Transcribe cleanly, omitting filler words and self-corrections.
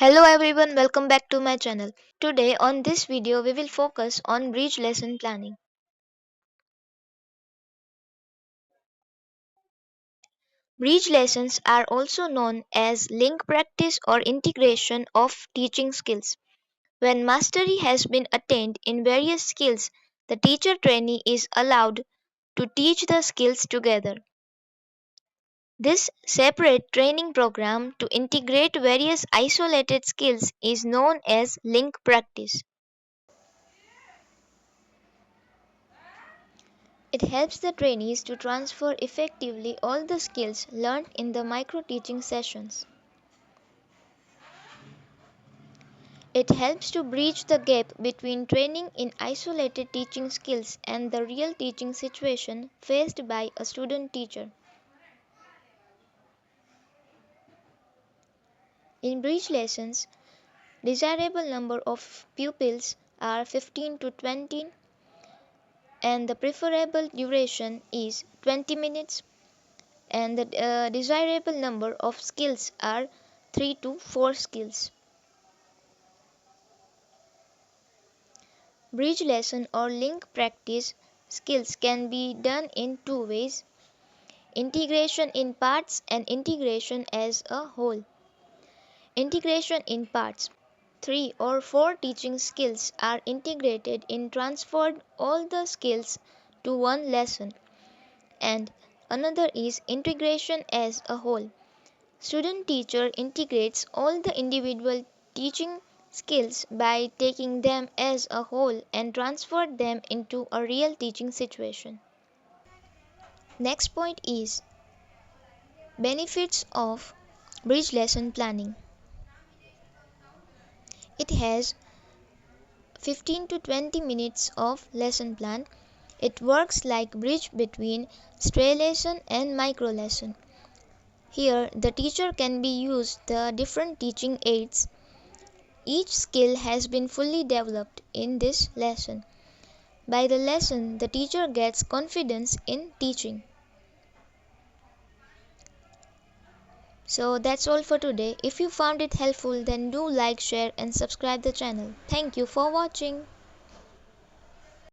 Hello everyone, welcome back to my channel. Today on this video we will focus on bridge lesson planning. Bridge lessons are also known as link practice or integration of teaching skills. When mastery has been attained in various skills, the teacher trainee is allowed to teach the skills together. This separate training program to integrate various isolated skills is known as link practice. It helps the trainees to transfer effectively all the skills learned in the micro teaching sessions. It helps to bridge the gap between training in isolated teaching skills and the real teaching situation faced by a student teacher. In bridge lessons, desirable number of pupils are 15 to 20 and the preferable duration is 20 minutes and the desirable number of skills are 3 to 4 skills. Bridge lesson or link practice skills can be done in two ways: integration in parts and integration as a whole. Integration in parts: 3 or 4 teaching skills are integrated in transferred all the skills to one lesson, and another is integration as a whole. Student teacher integrates all the individual teaching skills by taking them as a whole and transfer them into a real teaching situation. Next point is benefits of bridge lesson planning. It has 15 to 20 minutes of lesson plan. It works like bridge between stray lesson and micro lesson. Here the teacher can be used the different teaching aids. Each skill has been fully developed in this lesson. By the lesson, the teacher gets confidence in teaching. So that's all for today. If you found it helpful, then do like, share and subscribe the channel. Thank you for watching.